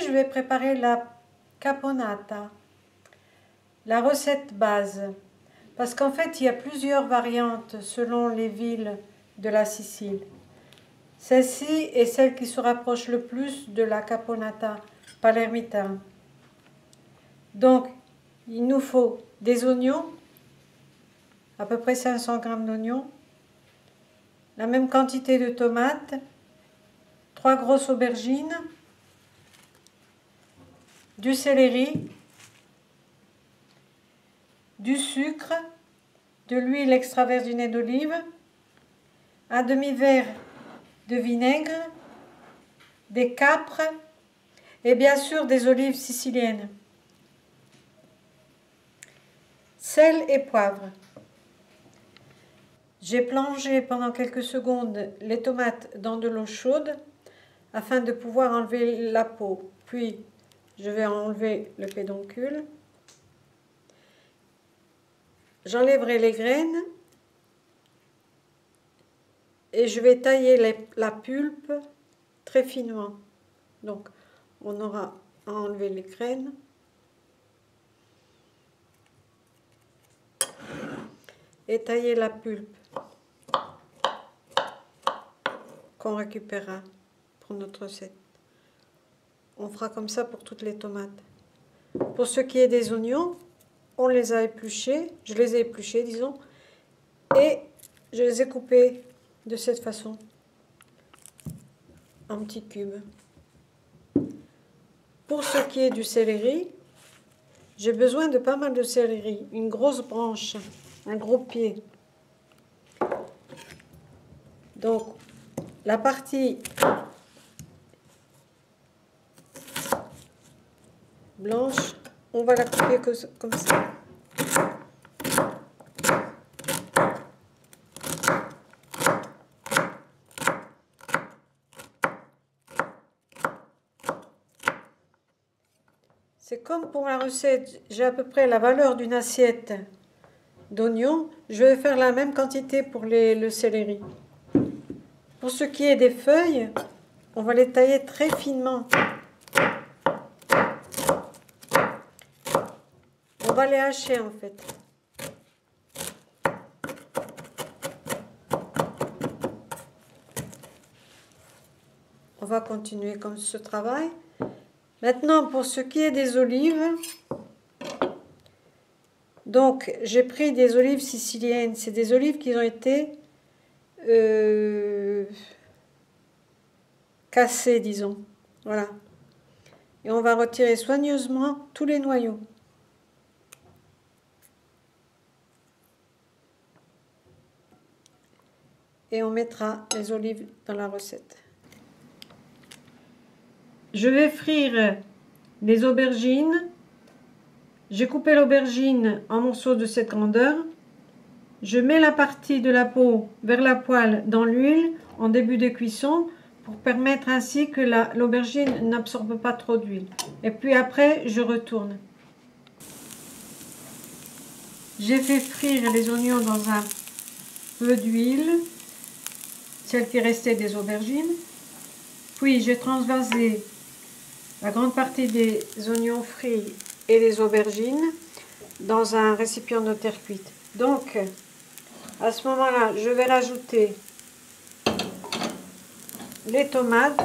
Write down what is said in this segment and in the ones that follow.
je vais préparer la caponata, la recette base. Parce qu'en fait, il y a plusieurs variantes selon les villes de la Sicile. Celle-ci est celle qui se rapproche le plus de la caponata palermitaine. Donc, il nous faut des oignons, à peu près 500 g d'oignons, la même quantité de tomates, 3 grosses aubergines, du céleri, du sucre, de l'huile extra virginée d'olive, un demi-verre de vinaigre, des capres et bien sûr des olives siciliennes. Sel et poivre. J'ai plongé pendant quelques secondes les tomates dans de l'eau chaude afin de pouvoir enlever la peau. Puis, je vais enlever le pédoncule. J'enlèverai les graines et je vais tailler la pulpe très finement. Donc, on aura à enlever les graines. Et tailler la pulpe qu'on récupérera pour notre recette. On fera comme ça pour toutes les tomates. Pour ce qui est des oignons, on les a épluchés, je les ai épluchés disons, et je les ai coupés de cette façon, en petits cubes. Pour ce qui est du céleri, j'ai besoin de pas mal de céleri, une grosse branche, un gros pied. Donc, la partie blanche, on va la couper comme ça. C'est comme pour la recette, j'ai à peu près la valeur d'une assiette d'oignons. Je vais faire la même quantité pour le céleri. Pour ce qui est des feuilles, on va les tailler très finement. On va les hacher en fait. On va continuer comme ce travail. Maintenant, pour ce qui est des olives, donc j'ai pris des olives siciliennes. C'est des olives qui ont été cassées, disons. Voilà. Et on va retirer soigneusement tous les noyaux. Et on mettra les olives dans la recette. Je vais frire les aubergines. J'ai coupé l'aubergine en morceaux de cette grandeur. Je mets la partie de la peau vers la poêle dans l'huile en début de cuisson pour permettre ainsi que l'aubergine n'absorbe pas trop d'huile. Et puis après, je retourne. J'ai fait frire les oignons dans un peu d'huile, celle qui restait des aubergines. Puis j'ai transvasé la grande partie des oignons frits et les aubergines dans un récipient de terre cuite. Donc, à ce moment-là, je vais rajouter les tomates.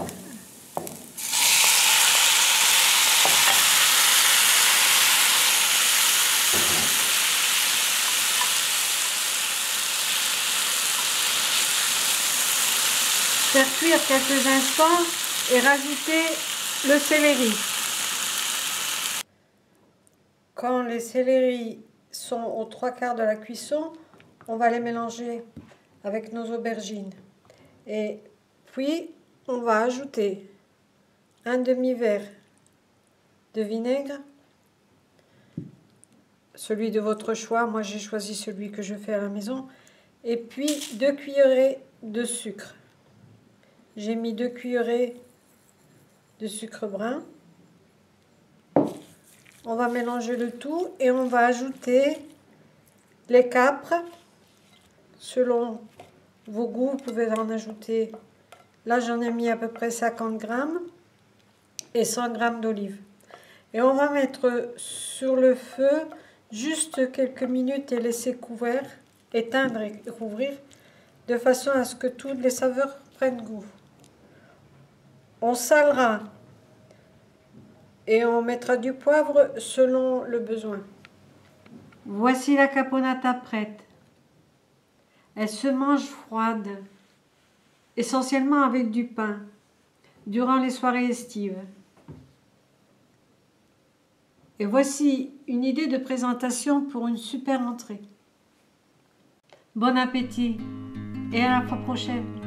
Faire cuire quelques instants et rajouter le céleri. Quand les céleris sont aux 3/4 de la cuisson, on va les mélanger avec nos aubergines. Et puis, on va ajouter un demi-verre de vinaigre, celui de votre choix. Moi, j'ai choisi celui que je fais à la maison. Et puis, 2 cuillerées de sucre. J'ai mis 2 cuillerées de sucre brun. On va mélanger le tout et on va ajouter les capres. Selon vos goûts, vous pouvez en ajouter. Là, j'en ai mis à peu près 50 grammes. et 100 g d'olive. Et on va mettre sur le feu juste quelques minutes et laisser couvert, éteindre et rouvrir, de façon à ce que toutes les saveurs prennent goût. On salera et on mettra du poivre selon le besoin. Voici la caponata prête. Elle se mange froide, essentiellement avec du pain, durant les soirées estives. Et voici une idée de présentation pour une super entrée. Bon appétit et à la fois prochaine.